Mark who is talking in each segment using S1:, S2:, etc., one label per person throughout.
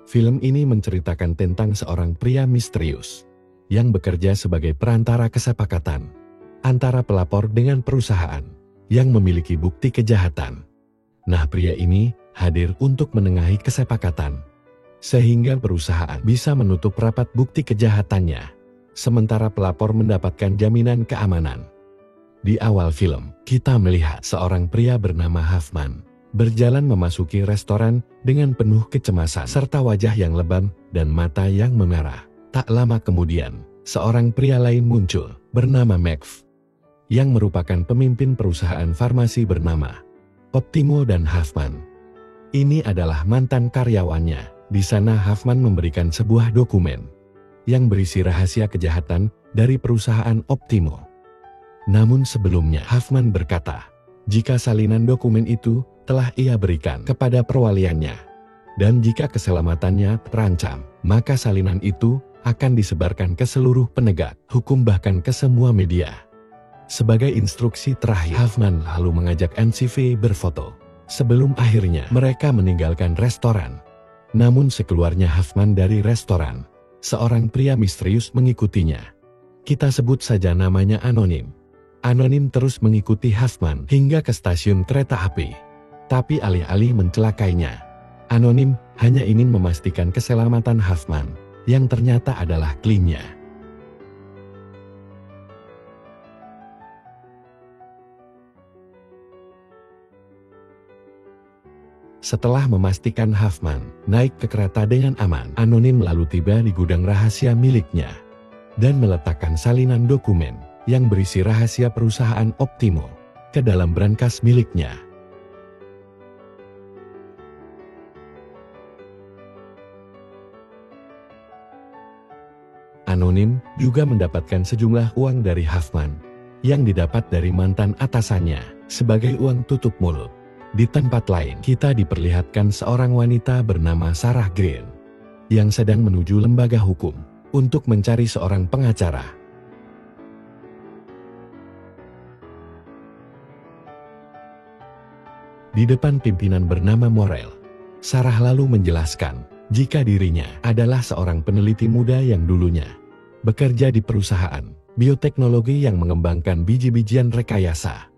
S1: Film ini menceritakan tentang seorang pria misterius yang bekerja sebagai perantara kesepakatan antara pelapor dengan perusahaan yang memiliki bukti kejahatan. Nah, pria ini hadir untuk menengahi kesepakatan sehingga perusahaan bisa menutup rapat bukti kejahatannya, sementara pelapor mendapatkan jaminan keamanan. Di awal film, kita melihat seorang pria bernama Huffman berjalan memasuki restoran dengan penuh kecemasan serta wajah yang lebam dan mata yang memerah. Tak lama kemudian, seorang pria lain muncul bernama Max yang merupakan pemimpin perusahaan farmasi bernama Optimo dan Huffman ini adalah mantan karyawannya. Di sana Huffman memberikan sebuah dokumen yang berisi rahasia kejahatan dari perusahaan Optimo. Namun sebelumnya Huffman berkata, jika salinan dokumen itu telah ia berikan kepada perwaliannya, dan jika keselamatannya terancam, maka salinan itu akan disebarkan ke seluruh penegak hukum bahkan ke semua media. Sebagai instruksi terakhir, Huffman lalu mengajak NCV berfoto. Sebelum akhirnya mereka meninggalkan restoran. Namun sekeluarnya Huffman dari restoran, seorang pria misterius mengikutinya. Kita sebut saja namanya Anonim. Anonim terus mengikuti Huffman hingga ke stasiun kereta api. Tapi alih-alih mencelakainya, Anonim hanya ingin memastikan keselamatan Huffman, yang ternyata adalah klaimnya. Setelah memastikan Huffman naik ke kereta dengan aman, Anonim lalu tiba di gudang rahasia miliknya dan meletakkan salinan dokumen yang berisi rahasia perusahaan Optimo ke dalam brankas miliknya. Anonim juga mendapatkan sejumlah uang dari Huffman yang didapat dari mantan atasannya sebagai uang tutup mulut. Di tempat lain, kita diperlihatkan seorang wanita bernama Sarah Green yang sedang menuju lembaga hukum untuk mencari seorang pengacara. Di depan pimpinan bernama Morel, Sarah lalu menjelaskan jika dirinya adalah seorang peneliti muda yang dulunya bekerja di perusahaan bioteknologi yang mengembangkan biji-bijian rekayasa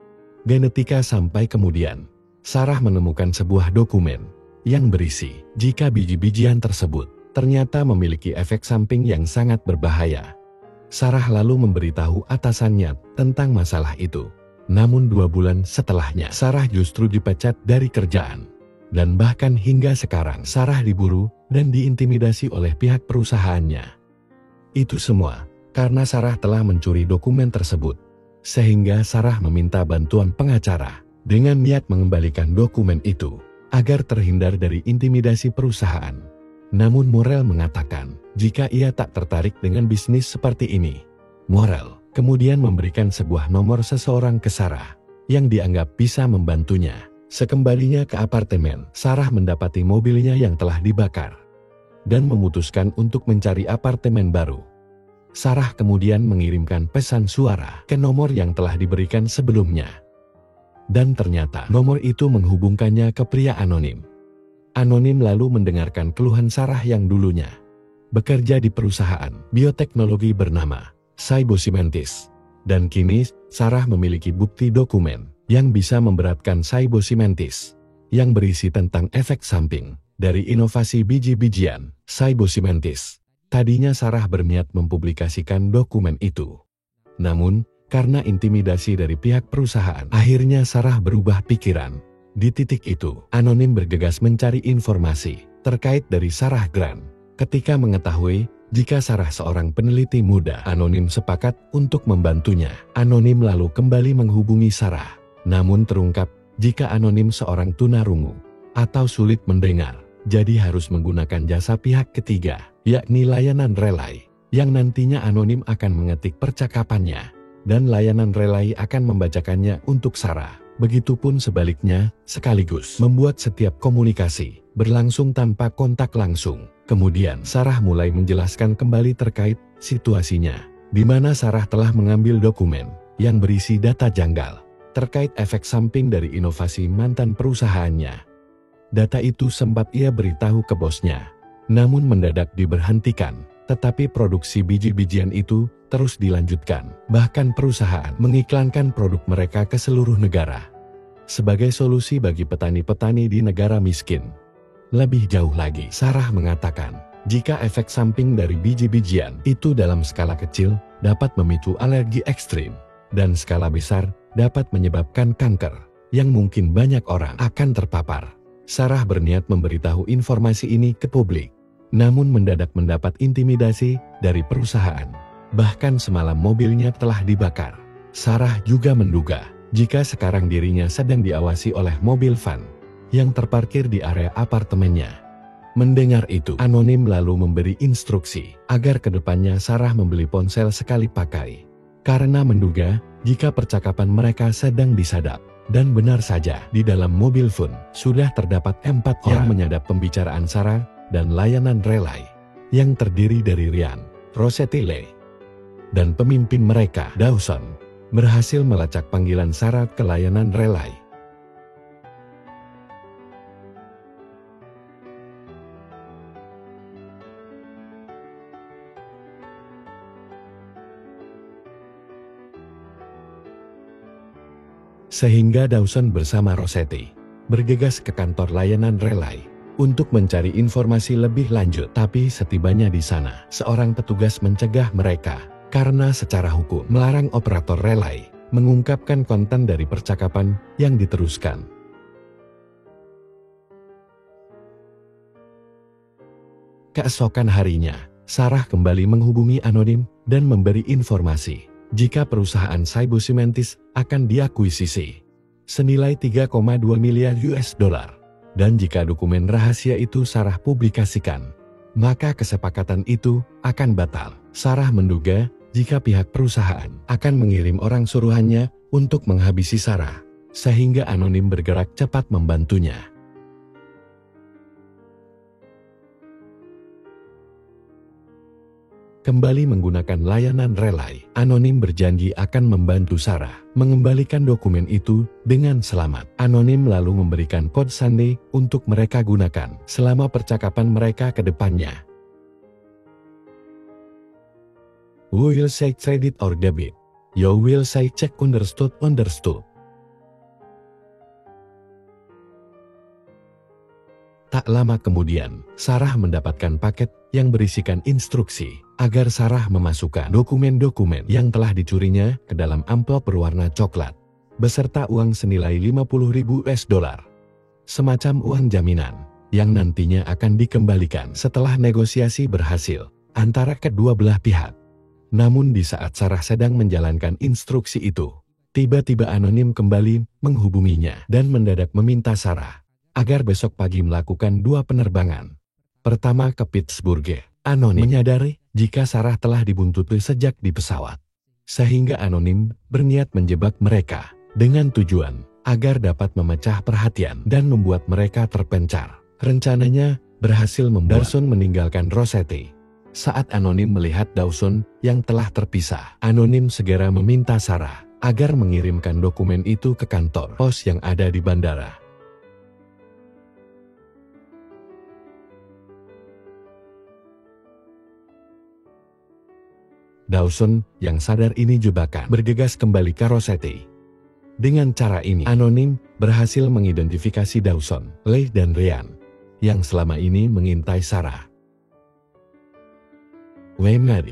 S1: genetika sampai kemudian Sarah menemukan sebuah dokumen yang berisi jika biji-bijian tersebut ternyata memiliki efek samping yang sangat berbahaya. Sarah lalu memberitahu atasannya tentang masalah itu. Namun 2 bulan setelahnya Sarah justru dipecat dari kerjaan. Dan bahkan hingga sekarang Sarah diburu dan diintimidasi oleh pihak perusahaannya. Itu semua karena Sarah telah mencuri dokumen tersebut. Sehingga Sarah meminta bantuan pengacara dengan niat mengembalikan dokumen itu agar terhindar dari intimidasi perusahaan. Namun Morel mengatakan jika ia tak tertarik dengan bisnis seperti ini. Morel kemudian memberikan sebuah nomor seseorang ke Sarah yang dianggap bisa membantunya. Sekembalinya ke apartemen, Sarah mendapati mobilnya yang telah dibakar dan memutuskan untuk mencari apartemen baru. Sarah kemudian mengirimkan pesan suara ke nomor yang telah diberikan sebelumnya. Dan ternyata nomor itu menghubungkannya ke pria Anonim. Anonim lalu mendengarkan keluhan Sarah yang dulunya bekerja di perusahaan bioteknologi bernama Cybosimentis. Dan kini Sarah memiliki bukti dokumen yang bisa memberatkan Cybosimentis yang berisi tentang efek samping dari inovasi biji-bijian Cybosimentis. Tadinya Sarah berniat mempublikasikan dokumen itu. Namun, karena intimidasi dari pihak perusahaan, akhirnya Sarah berubah pikiran. Di titik itu, Anonim bergegas mencari informasi terkait dari Sarah Grant. Ketika mengetahui jika Sarah seorang peneliti muda, Anonim sepakat untuk membantunya. Anonim lalu kembali menghubungi Sarah. Namun terungkap jika Anonim seorang tunarungu atau sulit mendengar, jadi harus menggunakan jasa pihak ketiga, yakni layanan relay, yang nantinya Anonim akan mengetik percakapannya dan layanan relay akan membacakannya untuk Sarah. Begitupun sebaliknya, sekaligus membuat setiap komunikasi berlangsung tanpa kontak langsung. Kemudian Sarah mulai menjelaskan kembali terkait situasinya, di mana Sarah telah mengambil dokumen yang berisi data janggal terkait efek samping dari inovasi mantan perusahaannya. Data itu sempat ia beritahu ke bosnya, namun mendadak diberhentikan. Tetapi produksi biji-bijian itu terus dilanjutkan. Bahkan perusahaan mengiklankan produk mereka ke seluruh negara sebagai solusi bagi petani-petani di negara miskin. Lebih jauh lagi, Sarah mengatakan, jika efek samping dari biji-bijian itu dalam skala kecil dapat memicu alergi ekstrim, dan skala besar dapat menyebabkan kanker, yang mungkin banyak orang akan terpapar. Sarah berniat memberitahu informasi ini ke publik, namun mendadak mendapat intimidasi dari perusahaan. Bahkan semalam mobilnya telah dibakar. Sarah juga menduga jika sekarang dirinya sedang diawasi oleh mobil van yang terparkir di area apartemennya. Mendengar itu, Anonim lalu memberi instruksi agar kedepannya Sarah membeli ponsel sekali pakai, karena menduga jika percakapan mereka sedang disadap. Dan benar saja, di dalam mobil van sudah terdapat 4 orang menyadap pembicaraan Sarah dan layanan relay yang terdiri dari Ryan, Rossetti Lee, dan pemimpin mereka, Dawson, berhasil melacak panggilan Sarah ke layanan relay. Sehingga Dawson bersama Rossetti bergegas ke kantor layanan relay untuk mencari informasi lebih lanjut. Tapi setibanya di sana, seorang petugas mencegah mereka karena secara hukum melarang operator relay mengungkapkan konten dari percakapan yang diteruskan. Keesokan harinya, Sarah kembali menghubungi Anonim dan memberi informasi jika perusahaan Saibu Cimentis akan diakuisisi senilai 3,2 miliar US dollar. Dan jika dokumen rahasia itu Sarah publikasikan, maka kesepakatan itu akan batal. Sarah menduga jika pihak perusahaan akan mengirim orang suruhannya untuk menghabisi Sarah, sehingga Anonim bergerak cepat membantunya. Kembali menggunakan layanan relay, Anonim berjanji akan membantu Sarah mengembalikan dokumen itu dengan selamat. Anonim lalu memberikan kode sandi untuk mereka gunakan selama percakapan mereka ke depannya. Will say credit or debit. You will say check understood. Tak lama kemudian, Sarah mendapatkan paket yang berisikan instruksi agar Sarah memasukkan dokumen-dokumen yang telah dicurinya ke dalam amplop berwarna coklat, beserta uang senilai 50.000 US dollar. Semacam uang jaminan, yang nantinya akan dikembalikan setelah negosiasi berhasil antara kedua belah pihak. Namun di saat Sarah sedang menjalankan instruksi itu, tiba-tiba Anonim kembali menghubunginya dan mendadak meminta Sarah agar besok pagi melakukan 2 penerbangan. Pertama ke Pittsburgh. Anonim menyadari jika Sarah telah dibuntuti sejak di pesawat, sehingga Anonim berniat menjebak mereka dengan tujuan agar dapat memecah perhatian dan membuat mereka terpencar. Rencananya berhasil membuat Dawson meninggalkan Rossetti. Saat Anonim melihat Dawson yang telah terpisah, Anonim segera meminta Sarah agar mengirimkan dokumen itu ke kantor pos yang ada di bandara. Dawson yang sadar ini jebakan bergegas kembali ke Rossetti. Dengan cara ini, Anonim berhasil mengidentifikasi Dawson, Lee dan Ryan yang selama ini mengintai Sarah. Weimari.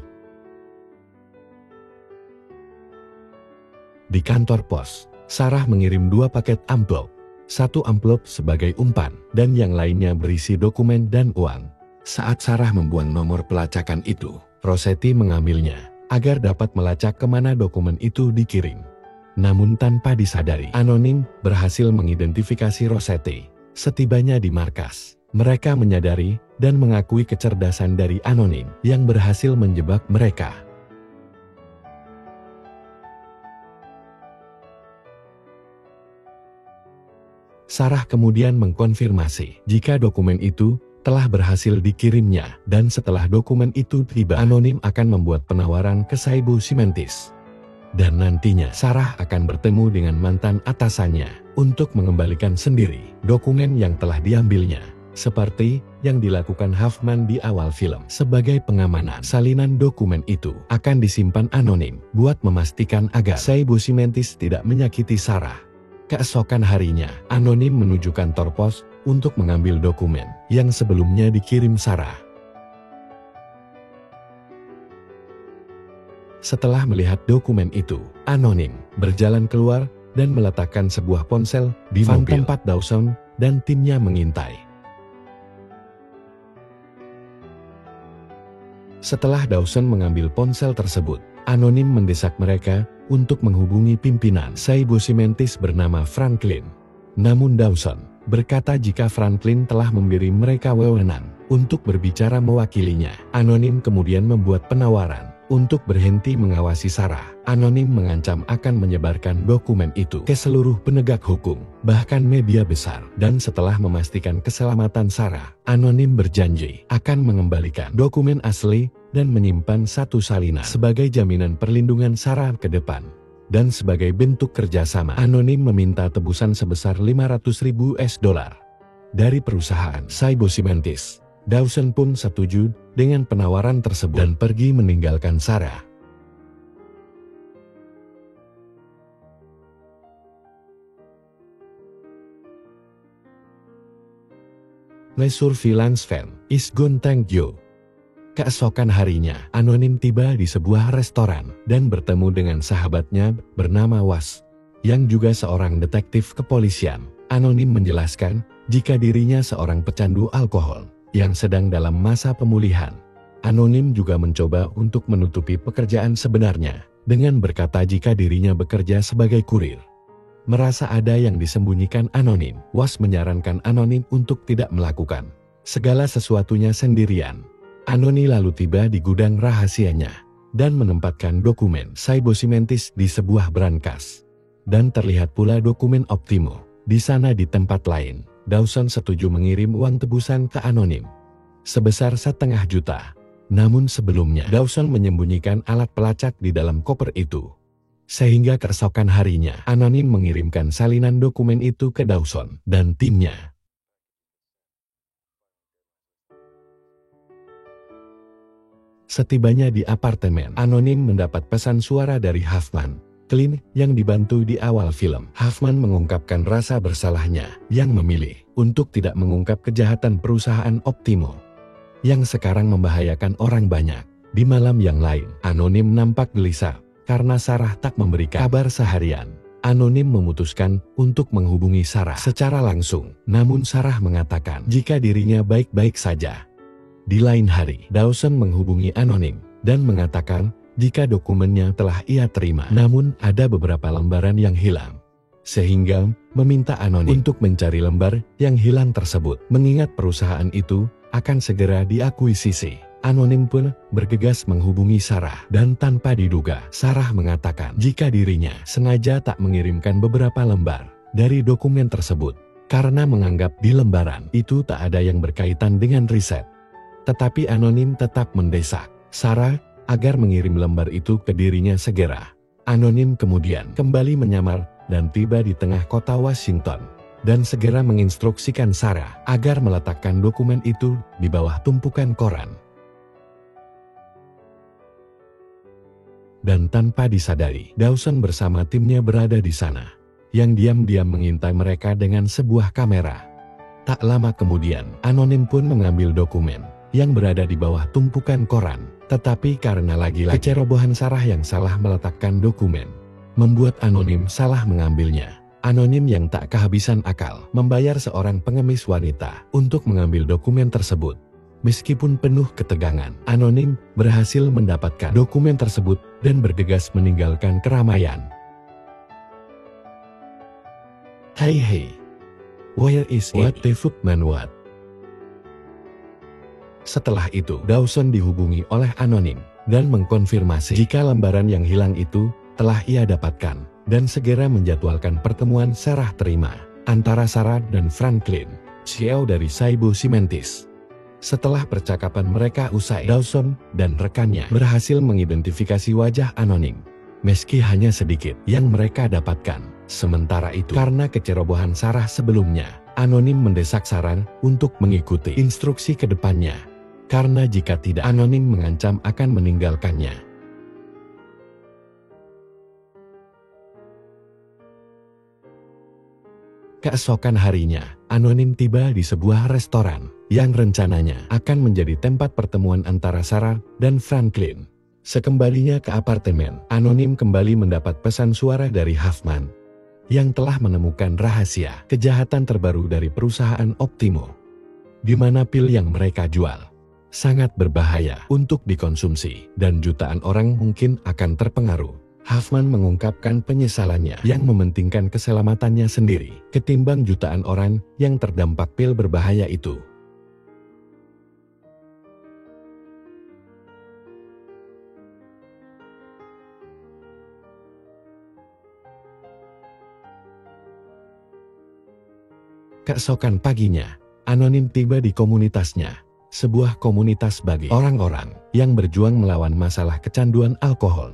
S1: Di kantor pos, Sarah mengirim 2 paket amplop. 1 amplop sebagai umpan dan yang lainnya berisi dokumen dan uang. Saat Sarah membuang nomor pelacakan itu, Rossetti mengambilnya agar dapat melacak kemana dokumen itu dikirim. Namun tanpa disadari, Anonim berhasil mengidentifikasi Rossetti. Setibanya di markas, mereka menyadari dan mengakui kecerdasan dari Anonim yang berhasil menjebak mereka. Sarah kemudian mengkonfirmasi jika dokumen itu telah berhasil dikirimnya, dan setelah dokumen itu tiba, Anonim akan membuat penawaran ke Saibu Cimentis. Dan nantinya Sarah akan bertemu dengan mantan atasannya untuk mengembalikan sendiri dokumen yang telah diambilnya. Seperti yang dilakukan Huffman di awal film. Sebagai pengamanan, salinan dokumen itu akan disimpan anonim buat memastikan agar Saibo Simentis tidak menyakiti Sarah. Keesokan harinya, anonim menuju kantor pos untuk mengambil dokumen yang sebelumnya dikirim Sarah. Setelah melihat dokumen itu, anonim berjalan keluar dan meletakkan sebuah ponsel di tempat Dawson dan timnya mengintai. Setelah Dawson mengambil ponsel tersebut, anonim mendesak mereka untuk menghubungi pimpinan Saibo Simentis bernama Franklin. Namun Dawson berkata jika Franklin telah memberi mereka wewenang untuk berbicara mewakilinya. Anonim kemudian membuat penawaran untuk berhenti mengawasi Sarah. Anonim mengancam akan menyebarkan dokumen itu ke seluruh penegak hukum, bahkan media besar. Dan setelah memastikan keselamatan Sarah, anonim berjanji akan mengembalikan dokumen asli dan menyimpan satu salinan sebagai jaminan perlindungan Sarah ke depan. Dan sebagai bentuk kerjasama, anonim meminta tebusan sebesar $500.000 dari perusahaan Saibo Simentis. Dawson pun setuju dengan penawaran tersebut dan pergi meninggalkan Sarah. Le surveillance fan is gone, thank you. Keesokan harinya, anonim tiba di sebuah restoran dan bertemu dengan sahabatnya bernama Was, yang juga seorang detektif kepolisian. Anonim menjelaskan jika dirinya seorang pecandu alkohol yang sedang dalam masa pemulihan. Anonim juga mencoba untuk menutupi pekerjaan sebenarnya dengan berkata jika dirinya bekerja sebagai kurir. Merasa ada yang disembunyikan anonim, Was menyarankan anonim untuk tidak melakukan segala sesuatunya sendirian. Anonim lalu tiba di gudang rahasianya dan menempatkan dokumen Saibo Simentis di sebuah brankas. Dan terlihat pula dokumen Optimo di sana di tempat lain. Dawson setuju mengirim uang tebusan ke anonim sebesar $500.000. Namun sebelumnya Dawson menyembunyikan alat pelacak di dalam koper itu. Sehingga keesokan harinya anonim mengirimkan salinan dokumen itu ke Dawson dan timnya. Setibanya di apartemen, anonim mendapat pesan suara dari Huffman. Clint yang dibantu di awal film. Huffman mengungkapkan rasa bersalahnya yang memilih untuk tidak mengungkap kejahatan perusahaan Optimo yang sekarang membahayakan orang banyak. Di malam yang lain, anonim nampak gelisah karena Sarah tak memberikan kabar seharian. Anonim memutuskan untuk menghubungi Sarah secara langsung, namun Sarah mengatakan jika dirinya baik-baik saja. Di lain hari, Dawson menghubungi anonim dan mengatakan jika dokumennya telah ia terima, namun ada beberapa lembaran yang hilang. Sehingga meminta anonim untuk mencari lembar yang hilang tersebut. Mengingat perusahaan itu akan segera diakuisisi, anonim pun bergegas menghubungi Sarah. Dan tanpa diduga, Sarah mengatakan jika dirinya sengaja tak mengirimkan beberapa lembar dari dokumen tersebut karena menganggap di lembaran itu tak ada yang berkaitan dengan riset. Tetapi anonim tetap mendesak Sarah agar mengirim lembar itu ke dirinya segera. Anonim kemudian kembali menyamar dan tiba di tengah kota Washington dan segera menginstruksikan Sarah agar meletakkan dokumen itu di bawah tumpukan koran. Dan tanpa disadari, Dawson bersama timnya berada di sana, yang diam-diam mengintai mereka dengan sebuah kamera. Tak lama kemudian, anonim pun mengambil dokumen yang berada di bawah tumpukan koran. Tetapi karena lagi-lagi kecerobohan Sarah yang salah meletakkan dokumen, membuat anonim salah mengambilnya. Anonim yang tak kehabisan akal membayar seorang pengemis wanita untuk mengambil dokumen tersebut. Meskipun penuh ketegangan, anonim berhasil mendapatkan dokumen tersebut dan bergegas meninggalkan keramaian. Hey, where is it? What the fuck man, what? Setelah itu, Dawson dihubungi oleh anonim dan mengkonfirmasi jika lembaran yang hilang itu telah ia dapatkan dan segera menjadwalkan pertemuan serah terima antara Sarah dan Franklin, CEO dari Saibo Simentis. Setelah percakapan mereka usai, Dawson dan rekannya berhasil mengidentifikasi wajah anonim, meski hanya sedikit yang mereka dapatkan. Sementara itu, karena kecerobohan Sarah sebelumnya, Anonim mendesak Sarah untuk mengikuti instruksi ke depannya, karena jika tidak Anonim mengancam akan meninggalkannya. Keesokan harinya, Anonim tiba di sebuah restoran yang rencananya akan menjadi tempat pertemuan antara Sarah dan Franklin. Sekembalinya ke apartemen, Anonim kembali mendapat pesan suara dari Huffman yang telah menemukan rahasia kejahatan terbaru dari perusahaan Optimo, di mana pil yang mereka jual sangat berbahaya untuk dikonsumsi dan jutaan orang mungkin akan terpengaruh. Huffman mengungkapkan penyesalannya yang mementingkan keselamatannya sendiri ketimbang jutaan orang yang terdampak pil berbahaya itu. Keesokan paginya, Anonim tiba di komunitasnya, sebuah komunitas bagi orang-orang yang berjuang melawan masalah kecanduan alkohol.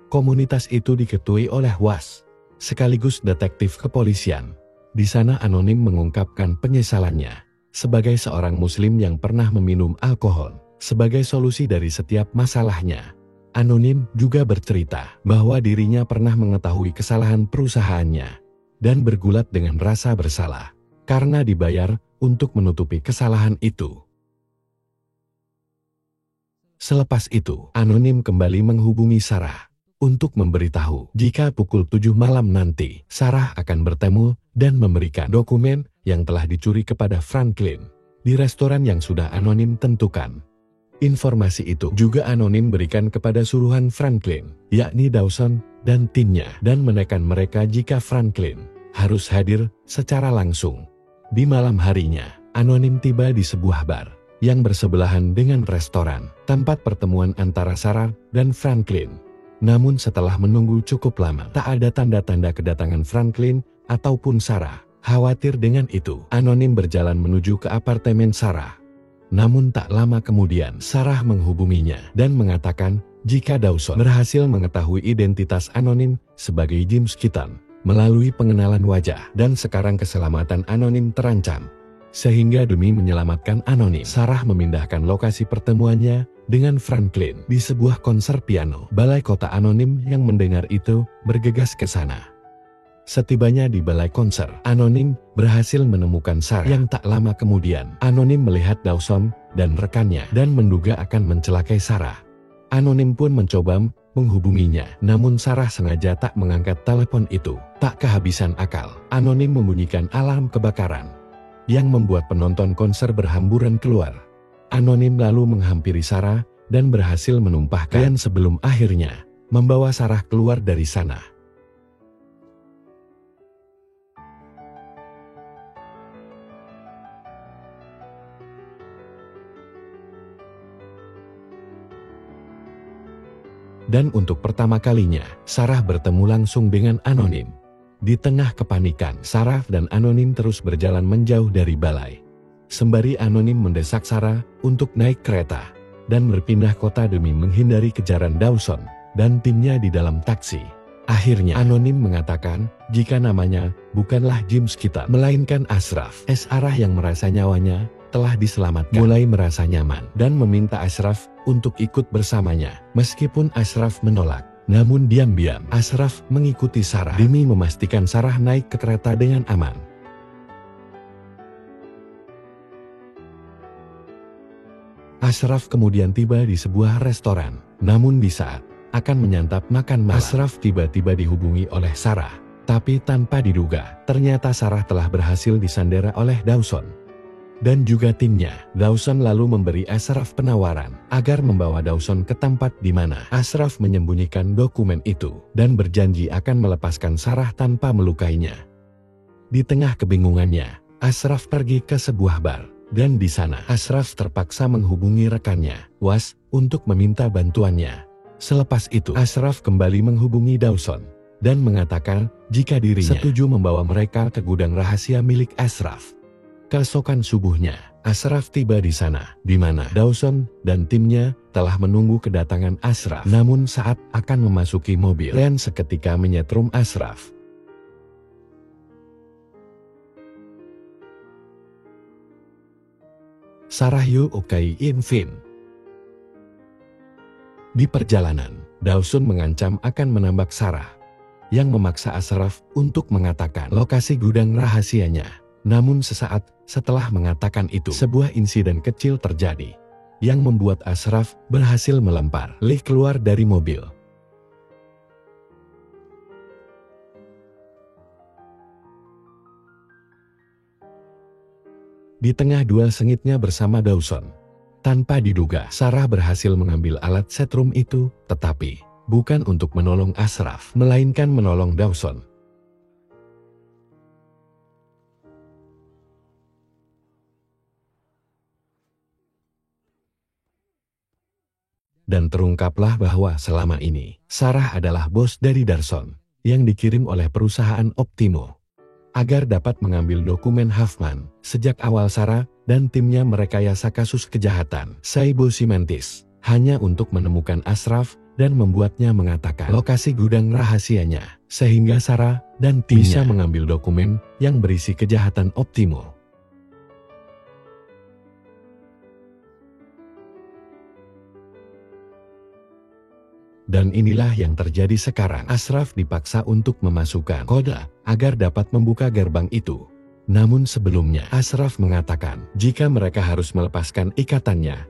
S1: Komunitas itu diketuai oleh Was, sekaligus detektif kepolisian. Di sana Anonim mengungkapkan penyesalannya sebagai seorang muslim yang pernah meminum alkohol sebagai solusi dari setiap masalahnya. Anonim juga bercerita bahwa dirinya pernah mengetahui kesalahan perusahaannya dan bergulat dengan rasa bersalah karena dibayar untuk menutupi kesalahan itu. Selepas itu, Anonim kembali menghubungi Sarah untuk memberitahu jika pukul 7 malam nanti Sarah akan bertemu dan memberikan dokumen yang telah dicuri kepada Franklin di restoran yang sudah Anonim tentukan. Informasi itu juga Anonim berikan kepada suruhan Franklin, yakni Dawson dan timnya, dan menekan mereka jika Franklin harus hadir secara langsung. Di malam harinya, Anonim tiba di sebuah bar yang bersebelahan dengan restoran, tempat pertemuan antara Sarah dan Franklin. Namun setelah menunggu cukup lama, tak ada tanda-tanda kedatangan Franklin ataupun Sarah. Khawatir dengan itu, Anonim berjalan menuju ke apartemen Sarah. Namun tak lama kemudian, Sarah menghubunginya dan mengatakan jika Dawson berhasil mengetahui identitas Anonim sebagai James Keaton melalui pengenalan wajah, dan sekarang keselamatan Anonim terancam. Sehingga demi menyelamatkan Anonim, Sarah memindahkan lokasi pertemuannya dengan Franklin di sebuah konser piano. Balai kota Anonim yang mendengar itu bergegas ke sana. Setibanya di balai konser, Anonim berhasil menemukan Sarah. Yang tak lama kemudian, Anonim melihat Dawson dan rekannya dan menduga akan mencelakai Sarah. Anonim pun mencoba menghubunginya, namun Sarah sengaja tak mengangkat telepon itu. Tak kehabisan akal, Anonim membunyikan alarm kebakaran yang membuat penonton konser berhamburan keluar. Anonim lalu menghampiri Sarah dan berhasil menumpahkan sebelum akhirnya membawa Sarah keluar dari sana. Dan untuk pertama kalinya, Sarah bertemu langsung dengan Anonim. Di tengah kepanikan, Sarah dan Anonim terus berjalan menjauh dari balai. Sembari Anonim mendesak Sarah untuk naik kereta dan berpindah kota demi menghindari kejaran Dawson dan timnya di dalam taksi. Akhirnya Anonim mengatakan jika namanya bukanlah James Keaton, melainkan Ashraf. Sarah yang merasa nyawanya telah diselamatkan mulai merasa nyaman dan meminta Ashraf untuk ikut bersamanya. Meskipun Ashraf menolak, namun diam-diam Ashraf mengikuti Sarah demi memastikan Sarah naik ke kereta dengan aman. Ashraf kemudian tiba di sebuah restoran, namun di saat akan menyantap makan malam, Ashraf tiba-tiba dihubungi oleh Sarah. Tapi tanpa diduga, ternyata Sarah telah berhasil disandera oleh Dawson dan juga timnya. Dawson lalu memberi Ashraf penawaran agar membawa Dawson ke tempat di mana Ashraf menyembunyikan dokumen itu dan berjanji akan melepaskan Sarah tanpa melukainya. Di tengah kebingungannya, Ashraf pergi ke sebuah bar dan di sana Ashraf terpaksa menghubungi rekannya, Was, untuk meminta bantuannya. Selepas itu, Ashraf kembali menghubungi Dawson dan mengatakan jika dirinya setuju membawa mereka ke gudang rahasia milik Ashraf. Keesokan subuhnya, Ashraf tiba di sana, di mana Dawson dan timnya telah menunggu kedatangan Ashraf. Namun saat akan memasuki mobil, Len seketika menyetrum Ashraf. Sarah Yu Okai Invin. Di perjalanan, Dawson mengancam akan menambak Sarah, yang memaksa Ashraf untuk mengatakan lokasi gudang rahasianya. Namun sesaat setelah mengatakan itu, sebuah insiden kecil terjadi, yang membuat Ashraf berhasil melempar Lee keluar dari mobil. Di tengah duel sengitnya bersama Dawson, tanpa diduga Sarah berhasil mengambil alat setrum itu, tetapi bukan untuk menolong Ashraf, melainkan menolong Dawson. Dan terungkaplah bahwa selama ini Sarah adalah bos dari Dawson yang dikirim oleh perusahaan Optimo agar dapat mengambil dokumen Huffman. Sejak awal Sarah dan timnya merekayasa kasus kejahatan Saibo Simantis hanya untuk menemukan Ashraf dan membuatnya mengatakan lokasi gudang rahasianya, sehingga Sarah dan timnya bisa mengambil dokumen yang berisi kejahatan Optimo. Dan inilah yang terjadi sekarang. Ashraf dipaksa untuk memasukkan kode agar dapat membuka gerbang itu. Namun sebelumnya Ashraf mengatakan jika mereka harus melepaskan ikatannya.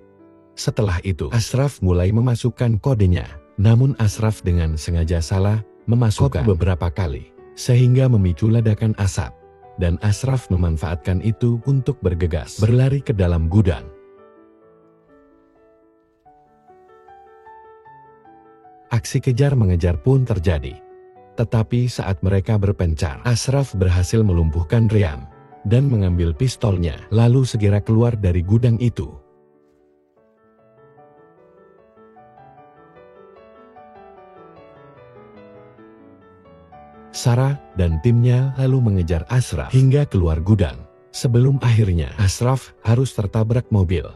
S1: Setelah itu Ashraf mulai memasukkan kodenya. Namun Ashraf dengan sengaja salah memasukkan beberapa kali, sehingga memicu ledakan asap. Dan Ashraf memanfaatkan itu untuk bergegas berlari ke dalam gudang. Aksi kejar mengejar pun terjadi. Tetapi saat mereka berpencar, Ashraf berhasil melumpuhkan Ryan dan mengambil pistolnya, lalu segera keluar dari gudang itu. Sarah dan timnya lalu mengejar Ashraf hingga keluar gudang. Sebelum akhirnya Ashraf harus tertabrak mobil.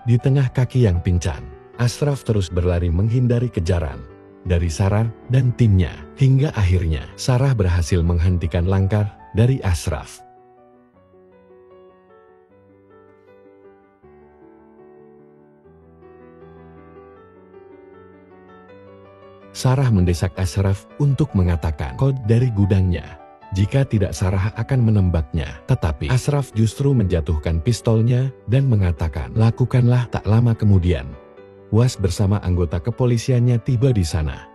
S1: Di tengah kaki yang pincang, Ashraf terus berlari menghindari kejaran dari Sarah dan timnya, hingga akhirnya Sarah berhasil menghentikan langkah dari Ashraf. Sarah mendesak Ashraf untuk mengatakan kode dari gudangnya. Jika tidak, Sarah akan menembaknya. Tetapi Ashraf justru menjatuhkan pistolnya dan mengatakan, lakukanlah. Tak lama kemudian, Was bersama anggota kepolisiannya tiba di sana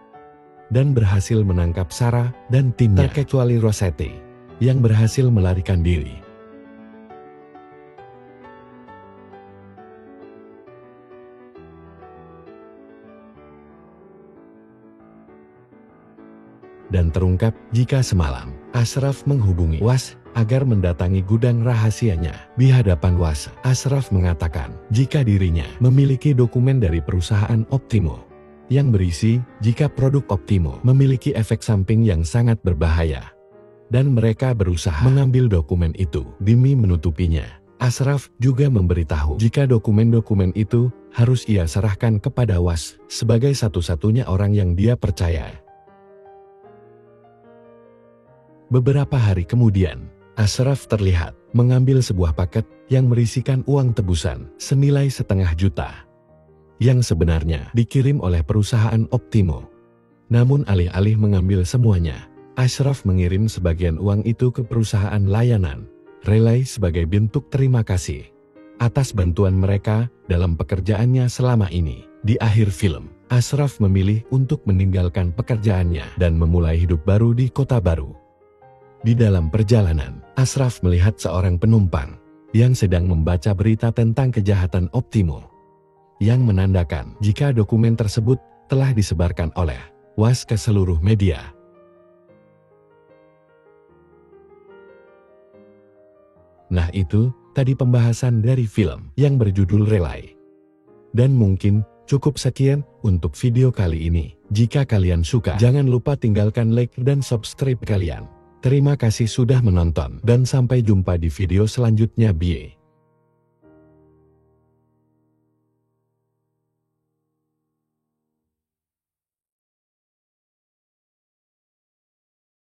S1: dan berhasil menangkap Sarah dan timnya, terkecuali Rossetti yang berhasil melarikan diri. Dan terungkap jika semalam Ashraf menghubungi Was agar mendatangi gudang rahasianya. Di hadapan Was, Ashraf mengatakan jika dirinya memiliki dokumen dari perusahaan Optimo yang berisi jika produk Optimo memiliki efek samping yang sangat berbahaya, dan mereka berusaha mengambil dokumen itu demi menutupinya. Ashraf juga memberitahu jika dokumen-dokumen itu harus ia serahkan kepada Was sebagai satu-satunya orang yang dia percaya. Beberapa hari kemudian, Ashraf terlihat mengambil sebuah paket yang berisikan uang tebusan senilai $500 juta yang sebenarnya dikirim oleh perusahaan Optimo. Namun alih-alih mengambil semuanya, Ashraf mengirim sebagian uang itu ke perusahaan layanan Relay sebagai bentuk terima kasih atas bantuan mereka dalam pekerjaannya selama ini. Di akhir film, Ashraf memilih untuk meninggalkan pekerjaannya dan memulai hidup baru di kota baru. Di dalam perjalanan, Ashraf melihat seorang penumpang yang sedang membaca berita tentang kejahatan Optimo, yang menandakan jika dokumen tersebut telah disebarkan oleh Was ke seluruh media. Nah, itu tadi pembahasan dari film yang berjudul Relay. Dan mungkin cukup sekian untuk video kali ini. Jika kalian suka, jangan lupa tinggalkan like dan subscribe kalian. Terima kasih sudah menonton dan sampai jumpa di video selanjutnya. Bye.